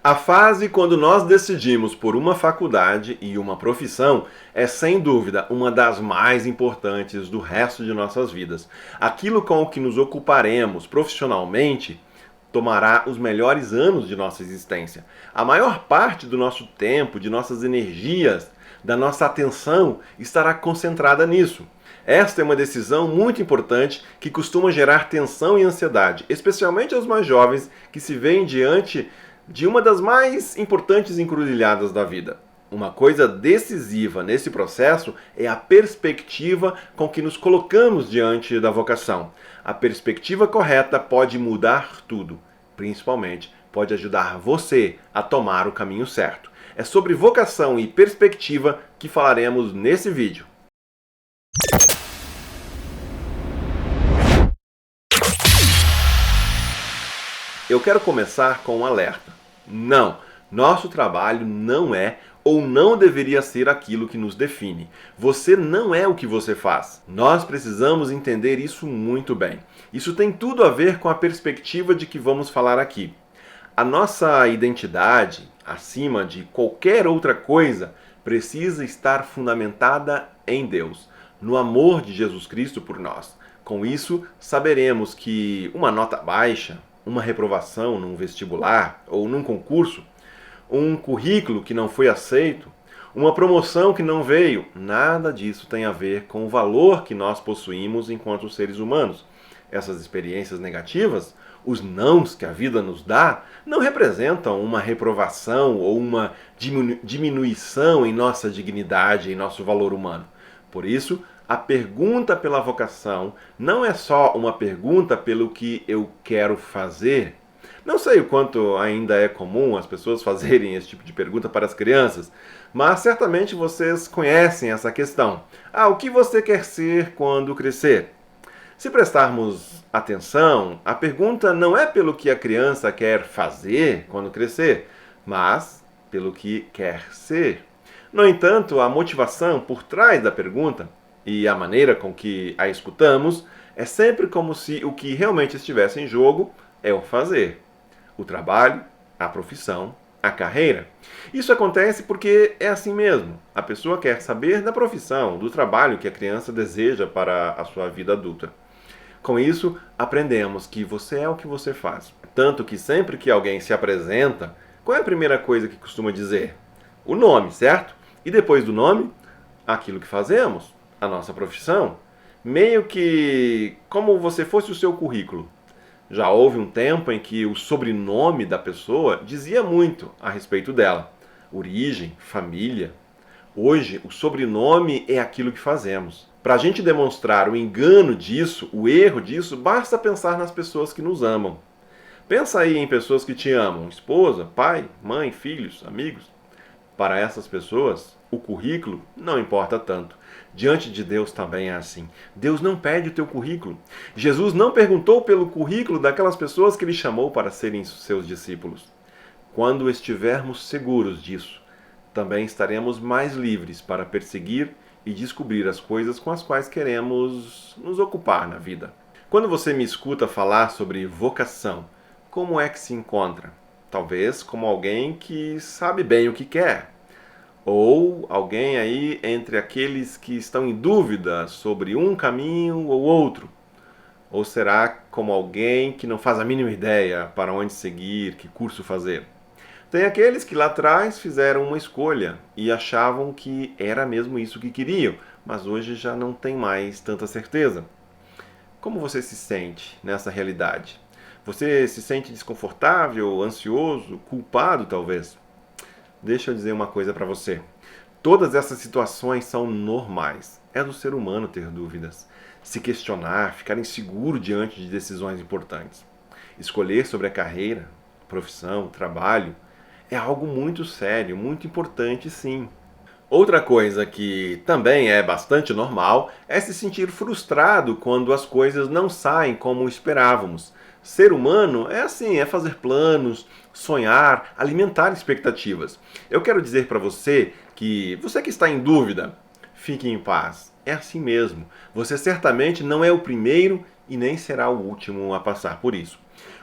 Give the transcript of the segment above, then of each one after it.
A fase quando nós decidimos por uma faculdade e uma profissão é sem dúvida uma das mais importantes do resto de nossas vidas. Aquilo com o que nos ocuparemos profissionalmente tomará os melhores anos de nossa existência. A maior parte do nosso tempo, de nossas energias, da nossa atenção estará concentrada nisso. Esta é uma decisão muito importante que costuma gerar tensão e ansiedade, especialmente aos mais jovens que se veem diante de uma das mais importantes encruzilhadas da vida. Uma coisa decisiva nesse processo é a perspectiva com que nos colocamos diante da vocação. A perspectiva correta pode mudar tudo, principalmente pode ajudar você a tomar o caminho certo. É sobre vocação e perspectiva que falaremos nesse vídeo. Eu quero começar com um alerta. Não, nosso trabalho não é ou não deveria ser aquilo que nos define. Você não é o que você faz. Nós precisamos entender isso muito bem. Isso tem tudo a ver com a perspectiva de que vamos falar aqui. A nossa identidade, acima de qualquer outra coisa, precisa estar fundamentada em Deus, no amor de Jesus Cristo por nós. Com isso, saberemos que uma nota baixa, uma reprovação num vestibular ou num concurso, um currículo que não foi aceito, uma promoção que não veio, nada disso tem a ver com o valor que nós possuímos enquanto seres humanos. Essas experiências negativas, os nãos que a vida nos dá, não representam uma reprovação ou uma diminuição em nossa dignidade, em nosso valor humano. Por isso, a pergunta pela vocação não é só uma pergunta pelo que eu quero fazer. Não sei o quanto ainda é comum as pessoas fazerem esse tipo de pergunta para as crianças, mas certamente vocês conhecem essa questão. O que você quer ser quando crescer? Se prestarmos atenção, a pergunta não é pelo que a criança quer fazer quando crescer, mas pelo que quer ser. No entanto, a motivação por trás da pergunta e a maneira com que a escutamos é sempre como se o que realmente estivesse em jogo é o fazer. O trabalho, a profissão, a carreira. Isso acontece porque é assim mesmo. A pessoa quer saber da profissão, do trabalho que a criança deseja para a sua vida adulta. Com isso, aprendemos que você é o que você faz. Tanto que sempre que alguém se apresenta, qual é a primeira coisa que costuma dizer? O nome, certo? E depois do nome, aquilo que fazemos, a nossa profissão. Meio que como você fosse o seu currículo. Já houve um tempo em que o sobrenome da pessoa dizia muito a respeito dela. Origem, família. Hoje, o sobrenome é aquilo que fazemos. Para a gente demonstrar o engano disso, o erro disso, basta pensar nas pessoas que nos amam. Pensa aí em pessoas que te amam, esposa, pai, mãe, filhos, amigos. Para essas pessoas, o currículo não importa tanto. Diante de Deus também é assim. Deus não pede o teu currículo. Jesus não perguntou pelo currículo daquelas pessoas que ele chamou para serem seus discípulos. Quando estivermos seguros disso, também estaremos mais livres para perseguir e descobrir as coisas com as quais queremos nos ocupar na vida. Quando você me escuta falar sobre vocação, como é que se encontra? Talvez como alguém que sabe bem o que quer. Ou alguém aí entre aqueles que estão em dúvida sobre um caminho ou outro. Ou será como alguém que não faz a mínima ideia para onde seguir, que curso fazer. Tem aqueles que lá atrás fizeram uma escolha e achavam que era mesmo isso que queriam, mas hoje já não tem mais tanta certeza. Como você se sente nessa realidade? Você se sente desconfortável, ansioso, culpado talvez? Deixa eu dizer uma coisa para você. Todas essas situações são normais. É do ser humano ter dúvidas, se questionar, ficar inseguro diante de decisões importantes. Escolher sobre a carreira, profissão, trabalho, é algo muito sério, muito importante sim. Outra coisa que também é bastante normal é se sentir frustrado quando as coisas não saem como esperávamos. Ser humano é assim, é fazer planos, sonhar, alimentar expectativas. Eu quero dizer para você que está em dúvida, fique em paz. É assim mesmo. Você certamente não é o primeiro e nem será o último a passar por isso.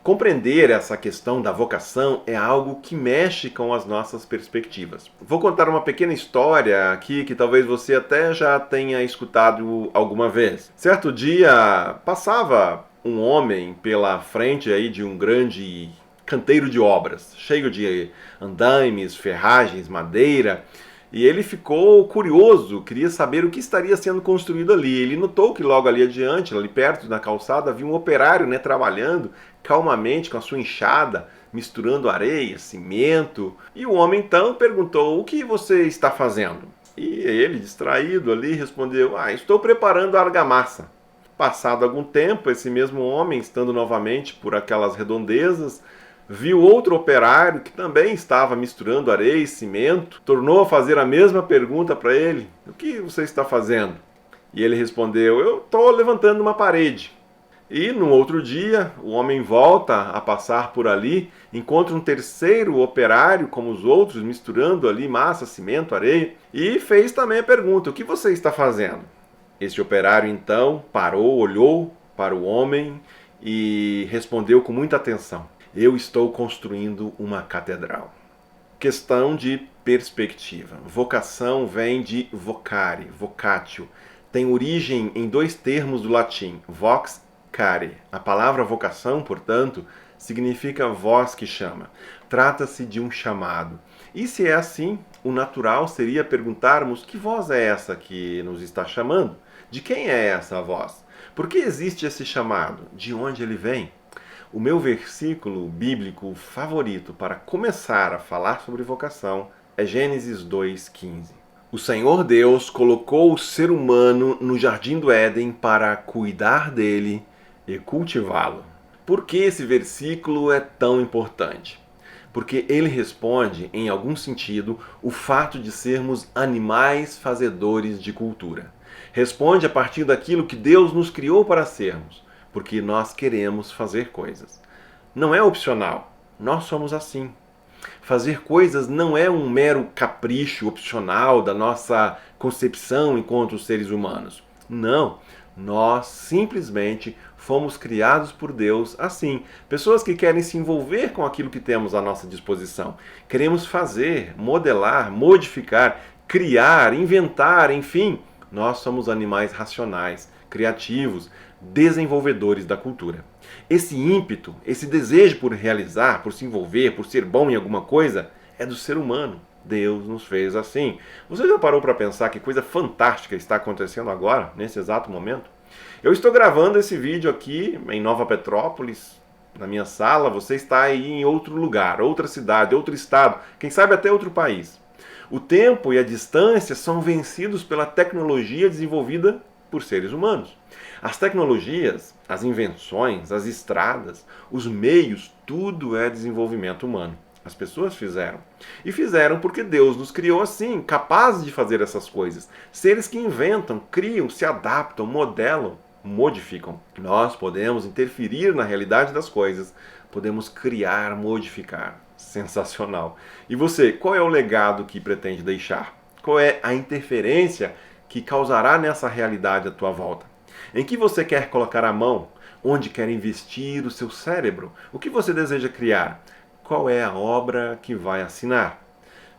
Compreender essa questão da vocação é algo que mexe com as nossas perspectivas. Vou contar uma pequena história aqui que talvez você até já tenha escutado alguma vez. Certo dia, passava um homem pela frente aí de um grande canteiro de obras, cheio de andaimes, ferragens, madeira, e ele ficou curioso, queria saber o que estaria sendo construído ali. Ele notou que logo ali adiante, ali perto da calçada, havia um operário, trabalhando calmamente com a sua enxada, misturando areia, cimento. E o homem então perguntou: "O que você está fazendo?" E ele, distraído ali, respondeu: "Estou preparando a argamassa." Passado algum tempo, esse mesmo homem, estando novamente por aquelas redondezas, viu outro operário que também estava misturando areia e cimento, tornou a fazer a mesma pergunta para ele: "O que você está fazendo?" E ele respondeu: "Eu estou levantando uma parede." E no outro dia, o homem volta a passar por ali, encontra um terceiro operário, como os outros, misturando ali massa, cimento, areia, e fez também a pergunta: "O que você está fazendo?" Esse operário então parou, olhou para o homem e respondeu com muita atenção: "Eu estou construindo uma catedral." Questão de perspectiva. Vocação vem de vocare, vocatio. Tem origem em dois termos do latim, vox care. A palavra vocação, portanto, significa voz que chama. Trata-se de um chamado. E se é assim, o natural seria perguntarmos: que voz é essa que nos está chamando? De quem é essa voz? Por que existe esse chamado? De onde ele vem? O meu versículo bíblico favorito para começar a falar sobre vocação é Gênesis 2,15. O Senhor Deus colocou o ser humano no jardim do Éden para cuidar dele e cultivá-lo. Por que esse versículo é tão importante? Porque ele responde, em algum sentido, o fato de sermos animais fazedores de cultura. Responde a partir daquilo que Deus nos criou para sermos, porque nós queremos fazer coisas. Não é opcional, nós somos assim. Fazer coisas não é um mero capricho opcional da nossa concepção enquanto seres humanos. Não, nós simplesmente fomos criados por Deus assim. Pessoas que querem se envolver com aquilo que temos à nossa disposição. Queremos fazer, modelar, modificar, criar, inventar, enfim. Nós somos animais racionais, criativos, desenvolvedores da cultura. Esse ímpeto, esse desejo por realizar, por se envolver, por ser bom em alguma coisa, é do ser humano. Deus nos fez assim. Você já parou para pensar que coisa fantástica está acontecendo agora, nesse exato momento? Eu estou gravando esse vídeo aqui em Nova Petrópolis, na minha sala. Você está aí em outro lugar, outra cidade, outro estado, quem sabe até outro país. O tempo e a distância são vencidos pela tecnologia desenvolvida por seres humanos. As tecnologias, as invenções, as estradas, os meios, tudo é desenvolvimento humano. As pessoas fizeram. E fizeram porque Deus nos criou assim, capazes de fazer essas coisas. Seres que inventam, criam, se adaptam, modelam, modificam. Nós podemos interferir na realidade das coisas, podemos criar, modificar. Sensacional. E você, qual é o legado que pretende deixar? Qual é a interferência que causará nessa realidade à tua volta? Em que você quer colocar a mão? Onde quer investir o seu cérebro? O que você deseja criar? Qual é a obra que vai assinar?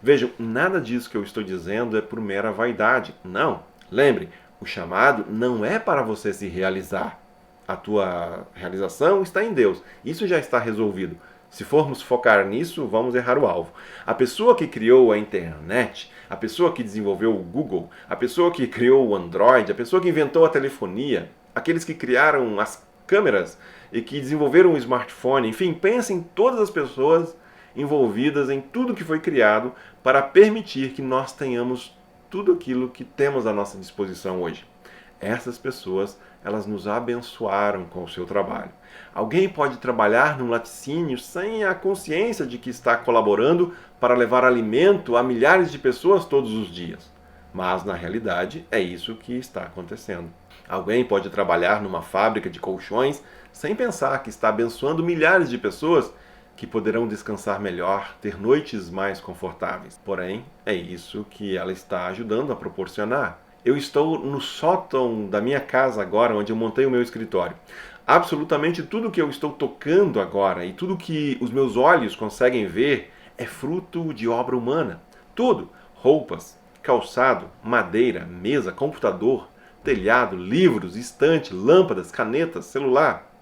Vejam, nada disso que eu estou dizendo é por mera vaidade. Não. Lembre, o chamado não é para você se realizar. A tua realização está em Deus. Isso já está resolvido. Se formos focar nisso, vamos errar o alvo. A pessoa que criou a internet, a pessoa que desenvolveu o Google, a pessoa que criou o Android, a pessoa que inventou a telefonia, aqueles que criaram as câmeras e que desenvolveram o smartphone, enfim, pense em todas as pessoas envolvidas em tudo que foi criado para permitir que nós tenhamos tudo aquilo que temos à nossa disposição hoje. Essas pessoas, elas nos abençoaram com o seu trabalho. Alguém pode trabalhar num laticínio sem a consciência de que está colaborando para levar alimento a milhares de pessoas todos os dias. Mas, na realidade, é isso que está acontecendo. Alguém pode trabalhar numa fábrica de colchões sem pensar que está abençoando milhares de pessoas que poderão descansar melhor, ter noites mais confortáveis. Porém, é isso que ela está ajudando a proporcionar. Eu estou no sótão da minha casa agora, onde eu montei o meu escritório. Absolutamente tudo que eu estou tocando agora e tudo que os meus olhos conseguem ver é fruto de obra humana. Tudo: roupas, calçado, madeira, mesa, computador, telhado, livros, estante, lâmpadas, canetas, celular.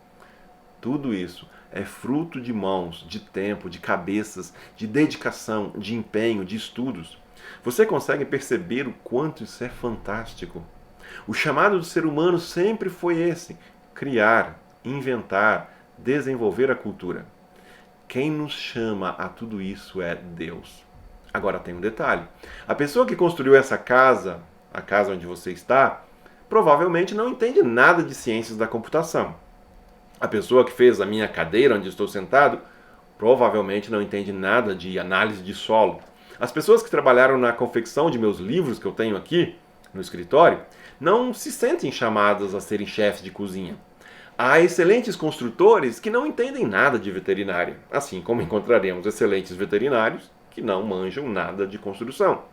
Tudo isso é fruto de mãos, de tempo, de cabeças, de dedicação, de empenho, de estudos. Você consegue perceber o quanto isso é fantástico? O chamado do ser humano sempre foi esse: criar, inventar, desenvolver a cultura. Quem nos chama a tudo isso é Deus. Agora tem um detalhe: a pessoa que construiu essa casa, a casa onde você está, provavelmente não entende nada de ciências da computação. A pessoa que fez a minha cadeira onde estou sentado provavelmente não entende nada de análise de solo. As pessoas que trabalharam na confecção de meus livros que eu tenho aqui no escritório não se sentem chamadas a serem chefes de cozinha. Há excelentes construtores que não entendem nada de veterinária, assim como encontraremos excelentes veterinários que não manjam nada de construção.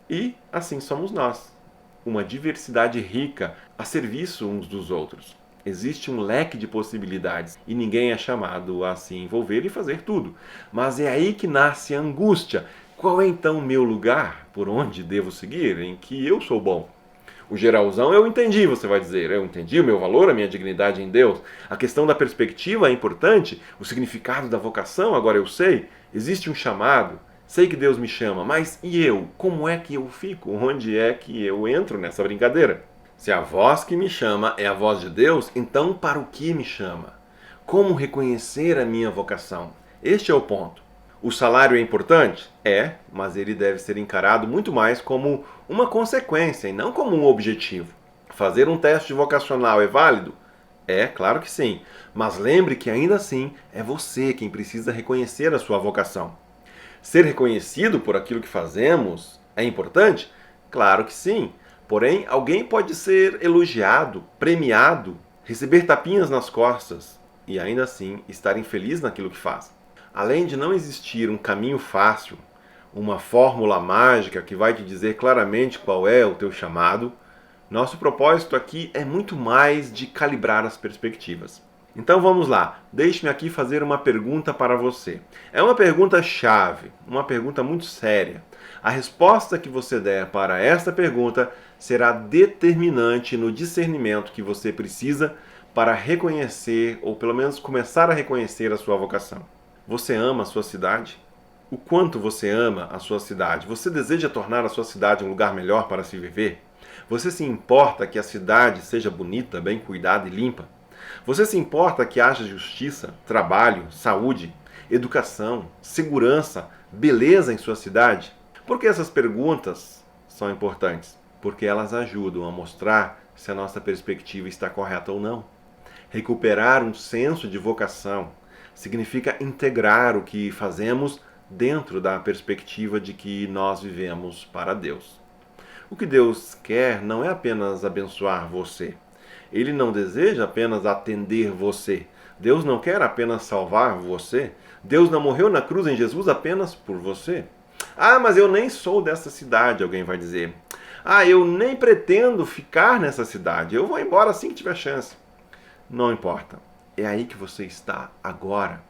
E assim somos nós, uma diversidade rica a serviço uns dos outros. Existe um leque de possibilidades e ninguém é chamado a se envolver e fazer tudo. Mas é aí que nasce a angústia. Qual é então o meu lugar? Por onde devo seguir? Em que eu sou bom? O geralzão eu entendi, você vai dizer. Eu entendi o meu valor, a minha dignidade em Deus. A questão da perspectiva é importante. O significado da vocação, agora eu sei. Existe um chamado. Sei que Deus me chama. Mas e eu? Como é que eu fico? Onde é que eu entro nessa brincadeira? Se a voz que me chama é a voz de Deus, então para o que me chama? Como reconhecer a minha vocação? Este é o ponto. O salário é importante? É, mas ele deve ser encarado muito mais como uma consequência e não como um objetivo. Fazer um teste vocacional é válido? É, claro que sim. Mas lembre que ainda assim é você quem precisa reconhecer a sua vocação. Ser reconhecido por aquilo que fazemos é importante? Claro que sim. Porém, alguém pode ser elogiado, premiado, receber tapinhas nas costas e ainda assim estar infeliz naquilo que faz. Além de não existir um caminho fácil, uma fórmula mágica que vai te dizer claramente qual é o teu chamado, nosso propósito aqui é muito mais de calibrar as perspectivas. Então vamos lá, deixe-me aqui fazer uma pergunta para você. É uma pergunta chave, uma pergunta muito séria. A resposta que você der para esta pergunta será determinante no discernimento que você precisa para reconhecer, ou pelo menos começar a reconhecer a sua vocação. Você ama a sua cidade? O quanto você ama a sua cidade? Você deseja tornar a sua cidade um lugar melhor para se viver? Você se importa que a cidade seja bonita, bem cuidada e limpa? Você se importa que haja justiça, trabalho, saúde, educação, segurança, beleza em sua cidade? Por que essas perguntas são importantes? Porque elas ajudam a mostrar se a nossa perspectiva está correta ou não. Recuperar um senso de vocação significa integrar o que fazemos dentro da perspectiva de que nós vivemos para Deus. O que Deus quer não é apenas abençoar você. Ele não deseja apenas atender você. Deus não quer apenas salvar você. Deus não morreu na cruz em Jesus apenas por você. Ah, mas eu nem sou dessa cidade, alguém vai dizer. Ah, eu nem pretendo ficar nessa cidade. Eu vou embora assim que tiver chance. Não importa. É aí que você está agora.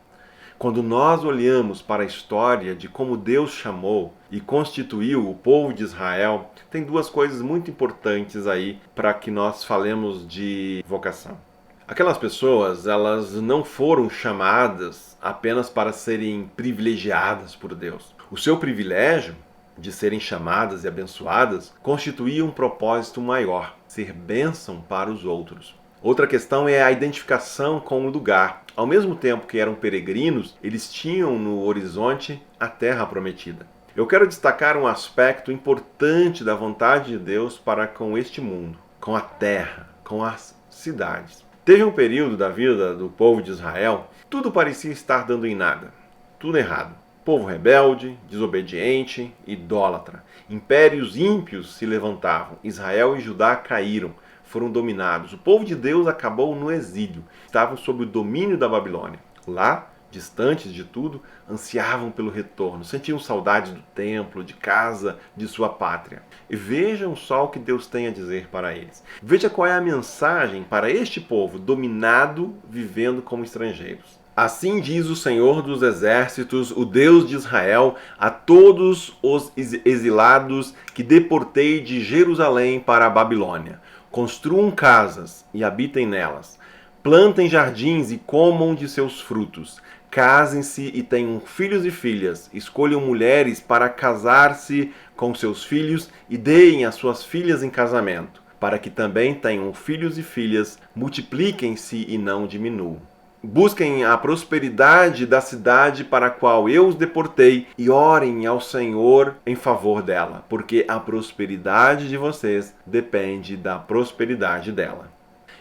Quando nós olhamos para a história de como Deus chamou e constituiu o povo de Israel, tem duas coisas muito importantes aí para que nós falemos de vocação. Aquelas pessoas, elas não foram chamadas apenas para serem privilegiadas por Deus. O seu privilégio de serem chamadas e abençoadas constituía um propósito maior, ser bênção para os outros. Outra questão é a identificação com o lugar. Ao mesmo tempo que eram peregrinos, eles tinham no horizonte a terra prometida. Eu quero destacar um aspecto importante da vontade de Deus para com este mundo, com a terra, com as cidades. Teve um período da vida do povo de Israel, tudo parecia estar dando em nada, tudo errado. Povo rebelde, desobediente, idólatra. Impérios ímpios se levantavam, Israel e Judá caíram. Foram dominados. O povo de Deus acabou no exílio. Estavam sob o domínio da Babilônia. Lá, distantes de tudo, ansiavam pelo retorno, sentiam saudades do templo, de casa, de sua pátria. E vejam só o que Deus tem a dizer para eles. Veja qual é a mensagem para este povo dominado, vivendo como estrangeiros. Assim diz o Senhor dos Exércitos, o Deus de Israel, a todos os exilados que deportei de Jerusalém para a Babilônia. Construam casas e habitem nelas. Plantem jardins e comam de seus frutos. Casem-se e tenham filhos e filhas. Escolham mulheres para casar-se com seus filhos e deem as suas filhas em casamento, para que também tenham filhos e filhas, multipliquem-se e não diminuam. Busquem a prosperidade da cidade para a qual eu os deportei e orem ao Senhor em favor dela, porque a prosperidade de vocês depende da prosperidade dela.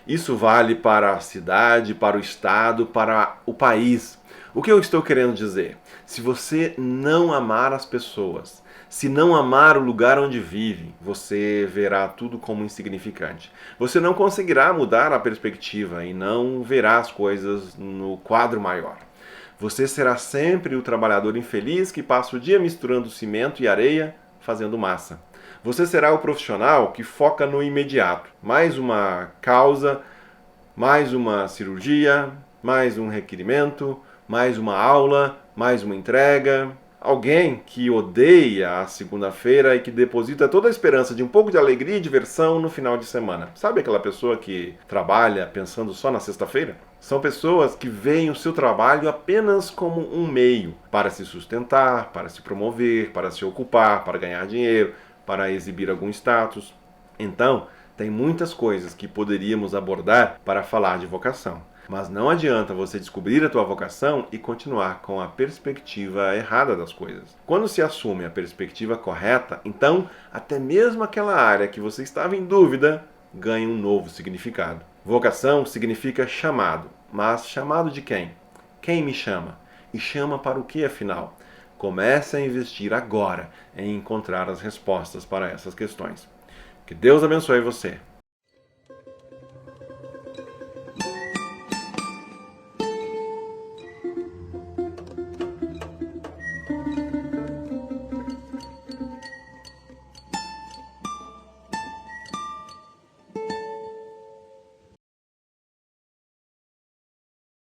Isso vale para a cidade, para o estado, para o país. O que eu estou querendo dizer? Se você não amar as pessoas, se não amar o lugar onde vive, você verá tudo como insignificante. Você não conseguirá mudar a perspectiva e não verá as coisas no quadro maior. Você será sempre o trabalhador infeliz que passa o dia misturando cimento e areia, fazendo massa. Você será o profissional que foca no imediato. Mais uma causa, mais uma cirurgia, mais um requerimento, mais uma aula, mais uma entrega. Alguém que odeia a segunda-feira e que deposita toda a esperança de um pouco de alegria e diversão no final de semana. Sabe aquela pessoa que trabalha pensando só na sexta-feira? São pessoas que veem o seu trabalho apenas como um meio para se sustentar, para se promover, para se ocupar, para ganhar dinheiro, para exibir algum status. Então, tem muitas coisas que poderíamos abordar para falar de vocação. Mas não adianta você descobrir a tua vocação e continuar com a perspectiva errada das coisas. Quando se assume a perspectiva correta, então até mesmo aquela área que você estava em dúvida ganha um novo significado. Vocação significa chamado, mas chamado de quem? Quem me chama? E chama para o que afinal? Comece a investir agora em encontrar as respostas para essas questões. Que Deus abençoe você.